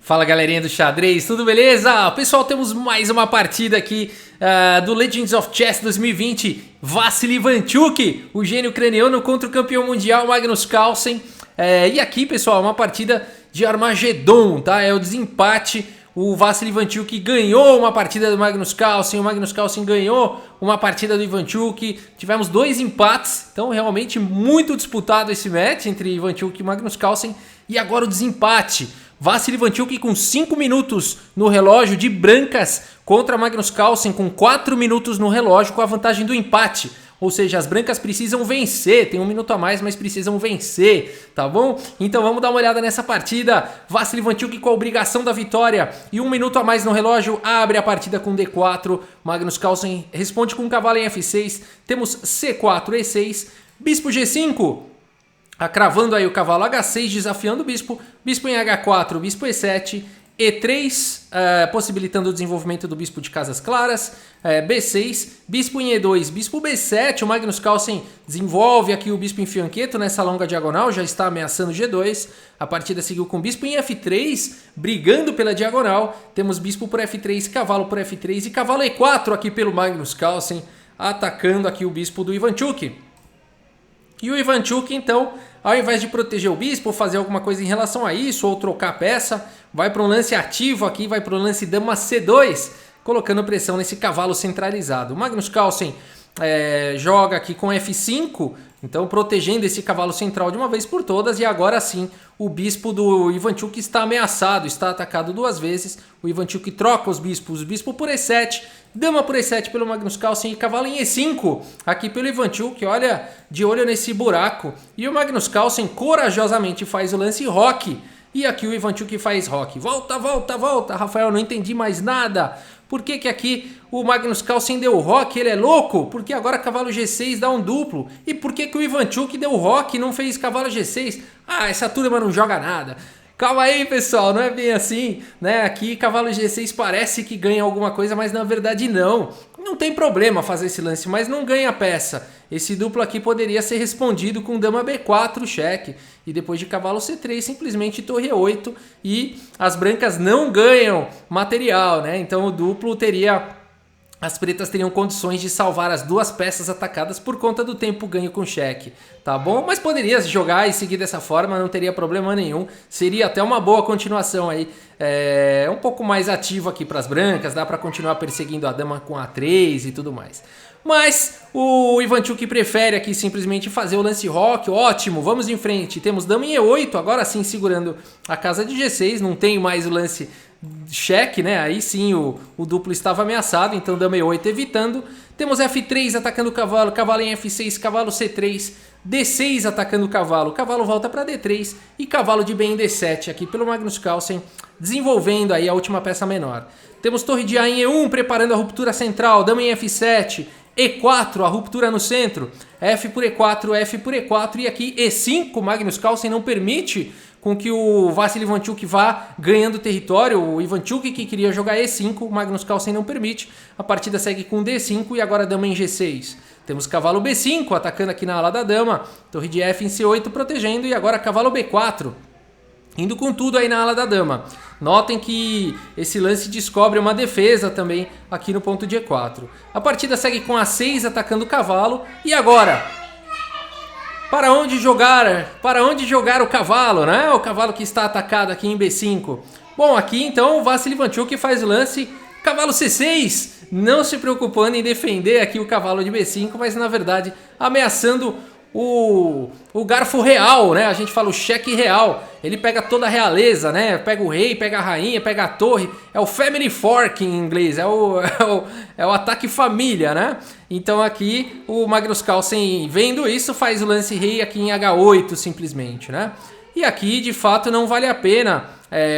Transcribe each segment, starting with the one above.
Fala galerinha do xadrez, tudo beleza? Pessoal, temos mais uma partida aqui do Legends of Chess 2020. Vassily Ivanchuk, o gênio ucraniano contra o campeão mundial Magnus Carlsen. E aqui, pessoal, uma partida de Armagedon, tá? É o desempate. O Vassily Ivanchuk ganhou uma partida do Magnus Carlsen, o Magnus Carlsen ganhou uma partida do Ivanchuk. Tivemos dois empates, então realmente muito disputado esse match entre Ivanchuk e Magnus Carlsen. E agora o desempate. Vassily Ivanchuk com 5 minutos no relógio de brancas contra Magnus Carlsen com 4 minutos no relógio com a vantagem do empate. Ou seja, as brancas precisam vencer, tem 1 minuto a mais, mas precisam vencer, tá bom? Então vamos dar uma olhada nessa partida. Vassily Ivanchuk com a obrigação da vitória e 1 minuto a mais no relógio, abre a partida com D4. Magnus Carlsen responde com cavalo em F6, temos C4, E6, bispo G5. Cravando aí o cavalo H6, desafiando o bispo. Bispo em H4, bispo E7, E3, possibilitando o desenvolvimento do bispo de casas claras. B6, bispo em E2, bispo B7. O Magnus Carlsen desenvolve aqui o bispo em fianqueto nessa longa diagonal, já está ameaçando G2. A partida seguiu com bispo em F3, brigando pela diagonal. Temos bispo por F3, cavalo por F3 e cavalo E4 aqui pelo Magnus Carlsen, atacando aqui o bispo do Ivanchuk. E o Ivanchuk, então, ao invés de proteger o bispo, fazer alguma coisa em relação a isso, ou trocar a peça, vai para um lance ativo aqui, vai para o lance dama C2, colocando pressão nesse cavalo centralizado. O Magnus Carlsen joga aqui com F5, então protegendo esse cavalo central de uma vez por todas, e agora sim o bispo do Ivanchuk está ameaçado, está atacado 2 vezes. O Ivanchuk troca os bispos, bispo por E7, dama por E7 pelo Magnus Carlsen e cavalo em E5 aqui pelo Ivanchuk, olha, de olho nesse buraco. E o Magnus Carlsen corajosamente faz o lance roque, e aqui o Ivanchuk faz roque. Volta, volta, volta, Rafael, não entendi mais nada. Por que que aqui o Magnus Carlsen deu roque? Ele é louco? Porque agora cavalo G6 dá um duplo. E por que que o Ivanchuk deu roque e não fez cavalo G6? Ah, essa turma não joga nada. Calma aí, pessoal, não é bem assim, né? Aqui cavalo G6 parece que ganha alguma coisa, mas na verdade não. Não tem problema fazer esse lance, mas não ganha a peça. Esse duplo aqui poderia ser respondido com dama B4, cheque. E depois de cavalo C3, simplesmente torre E8. E as brancas não ganham material, né? Então o duplo teria... As pretas teriam condições de salvar as 2 peças atacadas por conta do tempo ganho com cheque, tá bom? Mas poderia jogar e seguir dessa forma, não teria problema nenhum. Seria até uma boa continuação aí, um pouco mais ativo aqui para as brancas, dá para continuar perseguindo a dama com A3 e tudo mais. Mas o Ivanchuk prefere aqui simplesmente fazer o lance roque, ótimo, vamos em frente. Temos dama em E8, agora sim segurando a casa de G6, não tem mais o lance cheque, né? Aí sim o duplo estava ameaçado, então dama E8 evitando. Temos F3 atacando o cavalo, cavalo em F6, cavalo C3, D6 atacando o cavalo volta para D3 e cavalo de bem em D7 aqui pelo Magnus Carlsen, desenvolvendo aí a última peça menor. Temos torre de A em E1 preparando a ruptura central, dama em F7, E4, a ruptura no centro, F por E4 e aqui E5, Magnus Carlsen não permite com que o Vassily Ivanchuk vá ganhando território. O Ivanchuk que queria jogar E5, o Magnus Carlsen não permite. A partida segue com D5 e agora dama em G6. Temos cavalo B5 atacando aqui na ala da dama, torre de F em C8 protegendo e agora cavalo B4. Indo com tudo aí na ala da dama. Notem que esse lance descobre uma defesa também aqui no ponto de E4. A partida segue com A6 atacando o cavalo. E agora? Para onde jogar o cavalo, né? O cavalo que está atacado aqui em B5. Bom, aqui então o Vassily Ivanchuk faz o lance cavalo C6. Não se preocupando em defender aqui o cavalo de B5, mas na verdade ameaçando o garfo real, né? A gente fala o cheque real. Ele pega toda a realeza, né? Pega o rei, pega a rainha, pega a torre. É o family fork em inglês, é o ataque família, né? Então aqui o Magnus Carlsen, vendo isso, faz o lance rei aqui em H8 simplesmente, né? E aqui de fato não vale a pena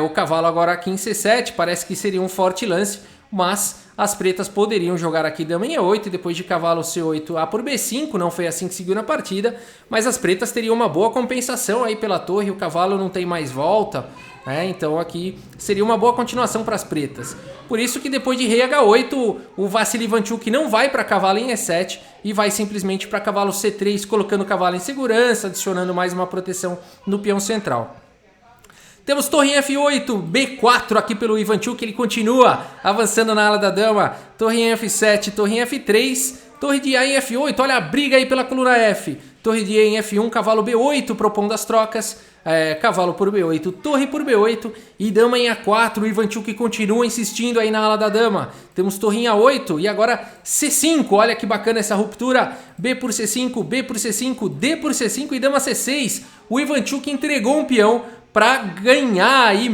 o cavalo agora aqui em C7, parece que seria um forte lance, mas as pretas poderiam jogar aqui dama em E8 e depois de cavalo C8 A por B5, não foi assim que seguiu na partida, mas as pretas teriam uma boa compensação aí pela torre, o cavalo não tem mais volta, né? Então aqui seria uma boa continuação para as pretas. Por isso que depois de rei H8, o Vassily Ivanchuk não vai para cavalo em E7 e vai simplesmente para cavalo C3, colocando o cavalo em segurança, adicionando mais uma proteção no peão central. Temos torre em F8, B4 aqui pelo Ivanchuk, ele continua avançando na ala da dama. Torre em F7, torre em F3, torre de A em F8, olha a briga aí pela coluna F. Torre de E em F1, cavalo B8 propondo as trocas. Cavalo por B8, torre por B8 e dama em A4. O Ivanchuk continua insistindo aí na ala da dama. Temos torre em A8 e agora C5. Olha que bacana essa ruptura. B por C5, B por C5, D por C5 e dama C6. O Ivanchuk entregou um peão para ganhar aí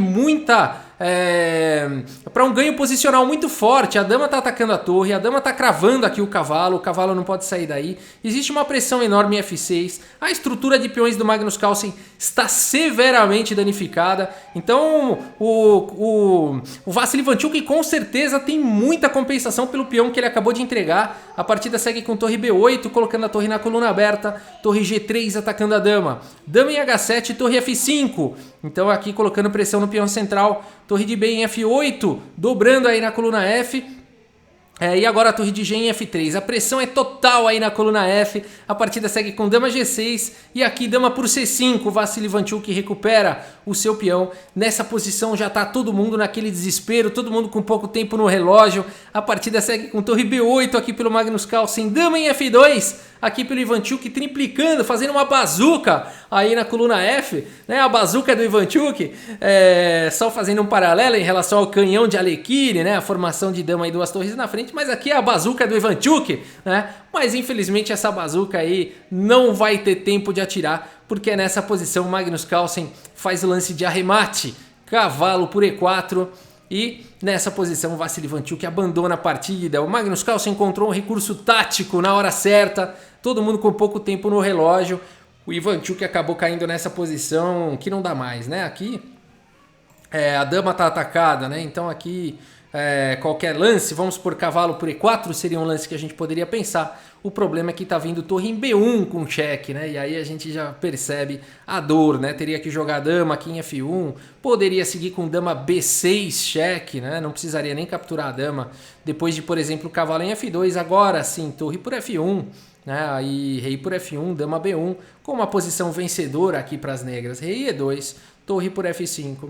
para um ganho posicional muito forte. A dama está atacando a torre, a dama está cravando aqui o cavalo não pode sair daí. Existe uma pressão enorme em F6, a estrutura de peões do Magnus Carlsen está severamente danificada. Então o Vasily Ivanchuk com certeza tem muita compensação pelo peão que ele acabou de entregar. A partida segue com torre B8, colocando a torre na coluna aberta, torre G3 atacando a dama, dama em H7, torre F5. Então aqui colocando pressão no peão central, torre de B em F8, dobrando aí na coluna F. E agora a torre de G em F3. A pressão é total aí na coluna F. A partida segue com dama G6 e aqui dama por C5. O Vasily Ivanchuk recupera o seu peão. Nessa posição já está todo mundo naquele desespero, todo mundo com pouco tempo no relógio. A partida segue com torre B8 aqui pelo Magnus Carlsen, dama em F2. Aqui pelo Ivanchuk triplicando, fazendo uma bazuca aí na coluna F, né? A bazuca do Ivanchuk, só fazendo um paralelo em relação ao canhão de Alekhine, né? A formação de dama e duas torres na frente, mas aqui é a bazuca do Ivanchuk, né? Mas infelizmente essa bazuca aí não vai ter tempo de atirar, porque nessa posição Magnus Carlsen faz o lance de arremate, cavalo por E4 e nessa posição o Vasily Ivanchuk abandona a partida. O Magnus Carlsen encontrou um recurso tático na hora certa, todo mundo com pouco tempo no relógio. O Ivanchuk acabou caindo nessa posição que não dá mais, né? Aqui a dama tá atacada, né? Então aqui qualquer lance, vamos por cavalo por E4, seria um lance que a gente poderia pensar. O problema é que tá vindo torre em B1 com cheque, né? E aí a gente já percebe a dor, né? Teria que jogar dama aqui em F1, poderia seguir com dama B6 cheque, né? Não precisaria nem capturar a dama. Depois de, por exemplo, cavalo em F2, agora sim, torre por F1, né? Aí rei por F1, dama B1, com uma posição vencedora aqui para as negras. Rei E2, torre por F5,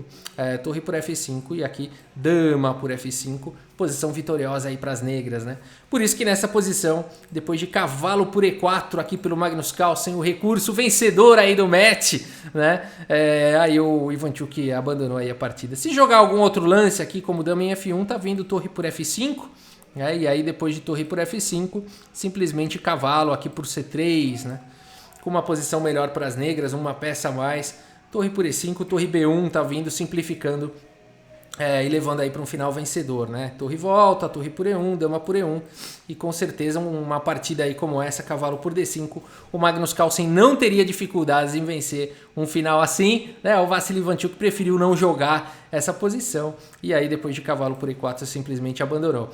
torre por F5 e aqui dama por F5, posição vitoriosa aí para as negras, né? Por isso que nessa posição, depois de cavalo por E4 aqui pelo Magnus Carlsen, o recurso vencedor aí do match, né? Aí o Ivanchuk abandonou aí a partida. Se jogar algum outro lance aqui, como dama em F1, tá vindo torre por F5, e aí depois de torre por F5, simplesmente cavalo aqui por C3, né? Com uma posição melhor para as negras, uma peça a mais. Torre por E5, torre B1 tá vindo, simplificando e levando aí para um final vencedor, né? Torre volta, torre por E1, dama por E1 e com certeza uma partida aí como essa, cavalo por D5, o Magnus Carlsen não teria dificuldades em vencer um final assim, né? O Vasily Ivanchuk preferiu não jogar essa posição e aí depois de cavalo por E4 simplesmente abandonou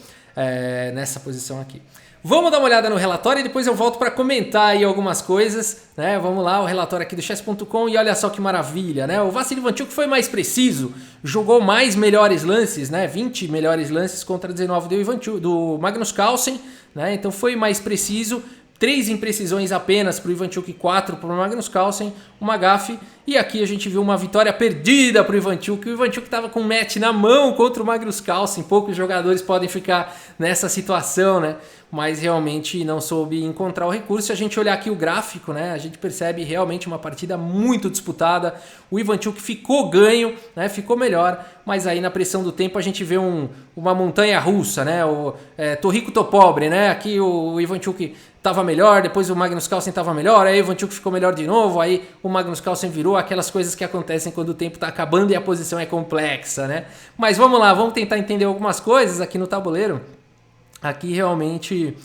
nessa posição aqui. Vamos dar uma olhada no relatório e depois eu volto para comentar aí algumas coisas, né? Vamos lá, o relatório aqui do chess.com e olha só que maravilha, né? O Vasily Ivanchuk foi mais preciso, jogou mais melhores lances, né? 20 melhores lances contra 19 do Magnus Carlsen, né? Então foi mais preciso. 3 imprecisões apenas para o Ivanchuk, 4 para o Magnus Carlsen, uma gafe. E aqui a gente viu uma vitória perdida para o Ivanchuk. O Ivanchuk estava com o match na mão contra o Magnus Carlsen. Poucos jogadores podem ficar nessa situação, né? Mas realmente não soube encontrar o recurso. Se a gente olhar aqui o gráfico, né, a gente percebe realmente uma partida muito disputada. O Ivanchuk ficou ganho, né, ficou melhor, mas aí na pressão do tempo a gente vê uma montanha russa, né? Tô rico, tô pobre, né? Aqui o Ivanchuk estava melhor, depois o Magnus Carlsen estava melhor, aí o Ivanchuk ficou melhor de novo, aí o Magnus Carlsen virou, aquelas coisas que acontecem quando o tempo está acabando e a posição é complexa, né? Mas vamos lá, vamos tentar entender algumas coisas aqui no tabuleiro. Aqui realmente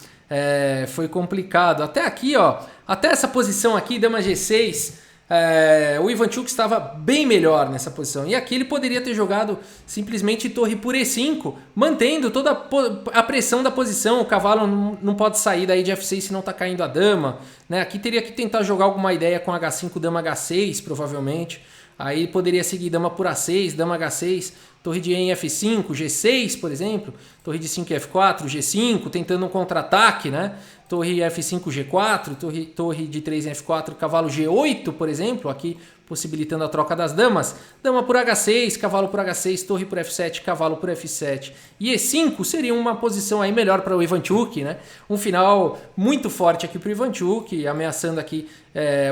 foi complicado. Até aqui, ó, até essa posição aqui, dama G6, o Ivanchuk estava bem melhor nessa posição. E aqui ele poderia ter jogado simplesmente torre por E5, mantendo toda a pressão da posição. O cavalo não pode sair daí de F6 se não está caindo a dama, né? Aqui teria que tentar jogar alguma ideia com H5, dama H6, provavelmente. Aí poderia seguir dama por A6, dama H6, torre de E em F5, G6, por exemplo, torre de 5 em F4, G5, tentando um contra-ataque, né? torre F5, G4, torre de 3 em F4, cavalo G8, por exemplo, aqui possibilitando a troca das damas. Dama por H6, cavalo por H6, torre por F7, cavalo por F7. E E5 seria uma posição aí melhor para o Ivanchuk, né? Um final muito forte aqui para o Ivanchuk, ameaçando aqui,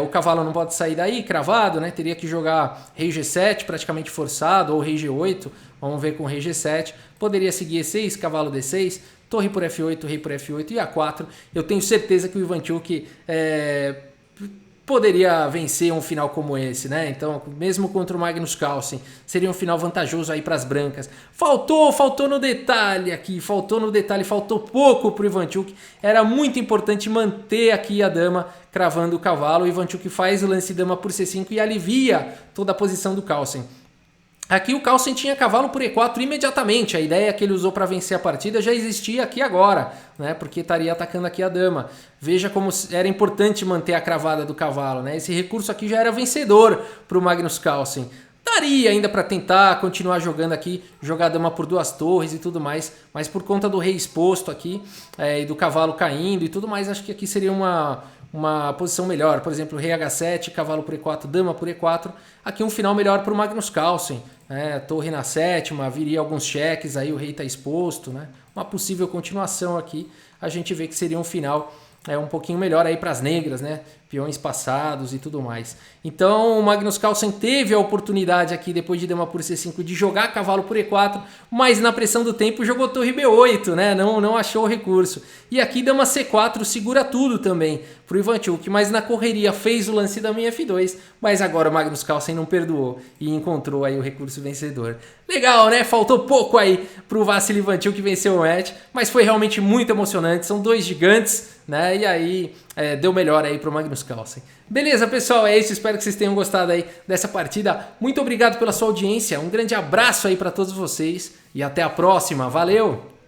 o cavalo não pode sair daí, cravado, né? Teria que jogar rei G7, praticamente forçado, ou rei G8, vamos ver com rei G7. Poderia seguir E6, cavalo D6, torre por F8, rei por F8 e A4. Eu tenho certeza que o Ivanchuk poderia vencer um final como esse, né? Então, mesmo contra o Magnus Carlsen, seria um final vantajoso aí para as brancas. Faltou no detalhe aqui, faltou pouco para o Ivanchuk. Era muito importante manter aqui a dama cravando o cavalo. O Ivanchuk faz o lance dama por C5 e alivia toda a posição do Carlsen. Aqui o Carlsen tinha cavalo por E4 imediatamente, a ideia que ele usou para vencer a partida já existia aqui agora, né? Porque estaria atacando aqui a dama. Veja como era importante manter a cravada do cavalo, né? Esse recurso aqui já era vencedor para o Magnus Carlsen. Daria ainda para tentar continuar jogando aqui, jogar a dama por 2 torres e tudo mais, mas por conta do rei exposto aqui e do cavalo caindo e tudo mais, acho que aqui seria uma posição melhor. Por exemplo, rei H7, cavalo por E4, dama por E4. Aqui um final melhor para o Magnus Carlsen. Torre na 7ª, viria alguns cheques, aí o rei está exposto. Né? Uma possível continuação aqui. A gente vê que seria um final um pouquinho melhor aí para as negras, né? Peões passados e tudo mais. Então o Magnus Carlsen teve a oportunidade aqui, depois de dama por C5, de jogar cavalo por E4, mas na pressão do tempo jogou torre B8, né? Não achou o recurso. E aqui dama C4 segura tudo também pro Ivanchuk, mas na correria fez o lance dama em F2, mas agora o Magnus Carlsen não perdoou e encontrou aí o recurso vencedor. Legal, né? Faltou pouco aí pro Vassily Ivanchuk vencer o match, mas foi realmente muito emocionante. São 2 gigantes, né? E aí deu melhor aí pro Magnus Carlsen. Beleza, pessoal, é isso. Espero que vocês tenham gostado aí dessa partida. Muito obrigado pela sua audiência. Um grande abraço aí para todos vocês e até a próxima. Valeu!